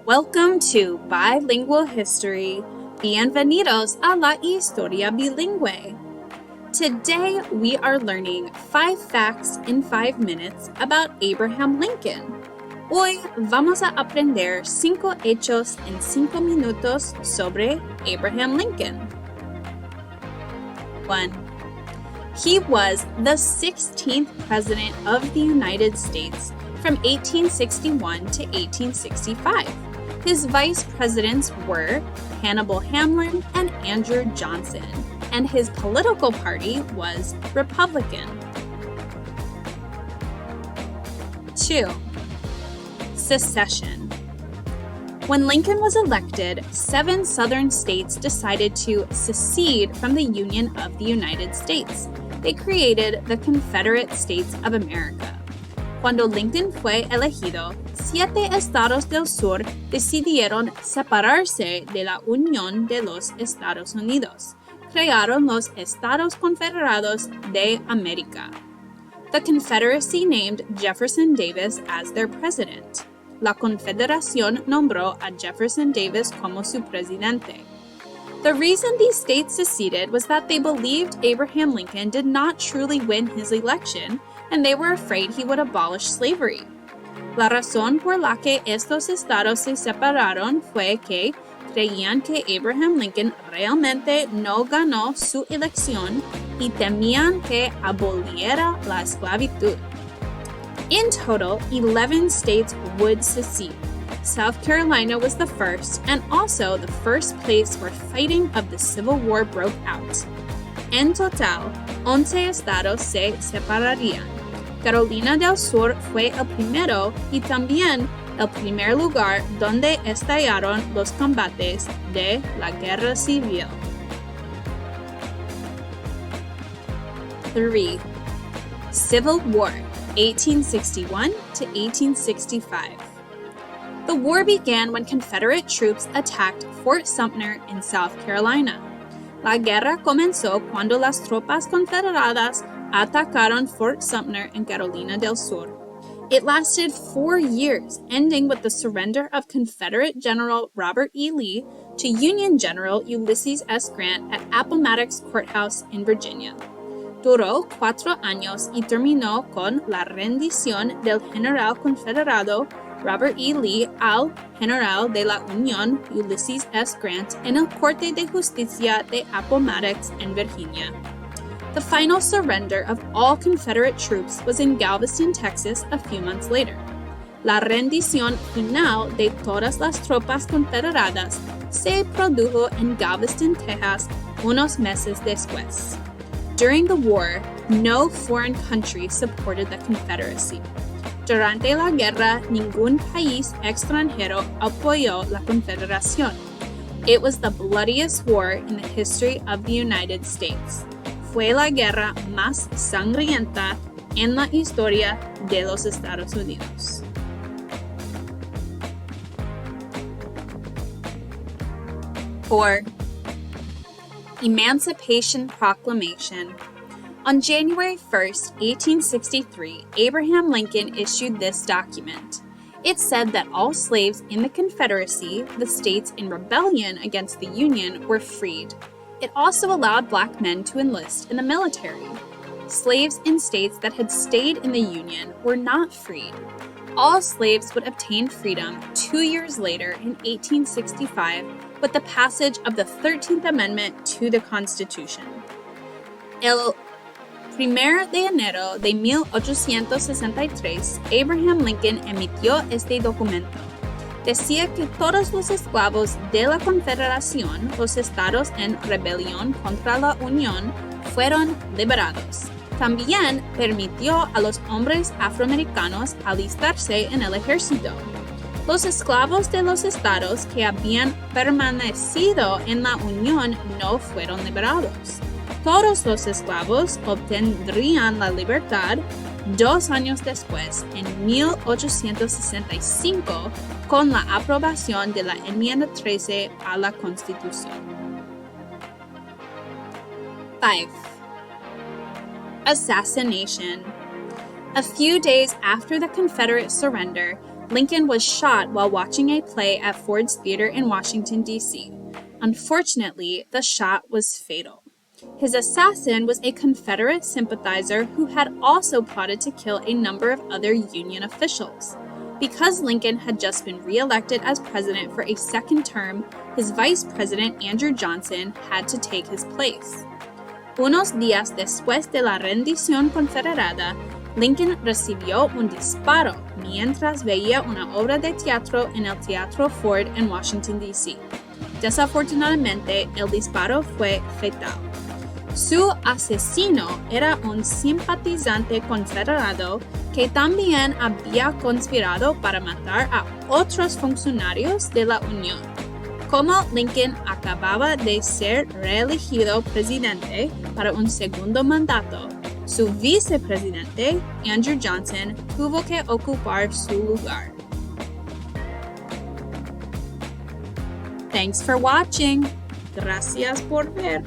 Welcome to Bilingual History. Bienvenidos a la historia bilingüe. Today we are learning 5 facts in 5 minutes about Abraham Lincoln. Hoy vamos a aprender 5 hechos en 5 minutos sobre Abraham Lincoln. 1. He was the 16th President of the United States from 1861 to 1865. His vice presidents were Hannibal Hamlin and Andrew Johnson, and his political party was Republican. 2. Secession. When Lincoln was elected, 7 southern states decided to secede from the Union of the United States. They created the Confederate States of America. Cuando Lincoln fue elegido, 7 estados del sur decidieron separarse de la Unión de los Estados Unidos. Crearon los Estados Confederados de América. The Confederacy named Jefferson Davis as their president. La Confederación nombró a Jefferson Davis como su presidente. The reason these states seceded was that they believed Abraham Lincoln did not truly win his election, and they were afraid he would abolish slavery. La razón por la que estos estados se separaron fue que creían que Abraham Lincoln realmente no ganó su elección y temían que aboliera la esclavitud. In total, 11 states would secede. South Carolina was the first, and also the first place where fighting of the Civil War broke out. En total, 11 estados se separarían. Carolina del Sur fue el primero y también el primer lugar donde estallaron los combates de la Guerra Civil. 3. Civil War, 1861 to 1865. The war began when Confederate troops attacked Fort Sumter in South Carolina. La guerra comenzó cuando las tropas confederadas atacaron Fort Sumter in Carolina del Sur. It lasted 4 years, ending with the surrender of Confederate General Robert E. Lee to Union General Ulysses S. Grant at Appomattox Courthouse in Virginia. Duró 4 años y terminó con la rendición del general confederado Robert E. Lee al general de la Unión Ulysses S. Grant en el Corte de Justicia de Appomattox en Virginia. The final surrender of all Confederate troops was in Galveston, Texas, a few months later. La rendición final de todas las tropas confederadas se produjo en Galveston, Texas, unos meses después. During the war, no foreign country supported the Confederacy. Durante la guerra, ningún país extranjero apoyó la Confederación. It was the bloodiest war in the history of the United States. Fue la guerra más sangrienta en la historia de los Estados Unidos. 4. Emancipation Proclamation. On January 1st, 1863, Abraham Lincoln issued this document. It said that all slaves in the Confederacy, the states in rebellion against the Union, were freed. It also allowed black men to enlist in the military. Slaves in states that had stayed in the Union were not freed. All slaves would obtain freedom 2 years later in 1865 with the passage of the 13th Amendment to the Constitution. El 1 de enero de 1863, Abraham Lincoln emitió este documento. Decía que todos los esclavos de la Confederación, los estados en rebelión contra la Unión, fueron liberados. También permitió a los hombres afroamericanos alistarse en el ejército. Los esclavos de los estados que habían permanecido en la Unión no fueron liberados. Todos los esclavos obtendrían la libertad 2 años después, en 1865, con la aprobación de la enmienda 13 a la Constitución. 5. Assassination. A few days after the Confederate surrender, Lincoln was shot while watching a play at Ford's Theater in Washington, D.C. Unfortunately, the shot was fatal. His assassin was a Confederate sympathizer who had also plotted to kill a number of other Union officials. Because Lincoln had just been re-elected as president for a second term, his vice president, Andrew Johnson, had to take his place. Unos días después de la rendición confederada, Lincoln recibió un disparo mientras veía una obra de teatro en el Teatro Ford en Washington, D.C. Desafortunadamente, el disparo fue fatal. Su asesino era un simpatizante confederado que también había conspirado para matar a otros funcionarios de la Unión. Como Lincoln acababa de ser reelegido presidente para un segundo mandato, su vicepresidente, Andrew Johnson, tuvo que ocupar su lugar. Thanks for watching. Gracias por ver.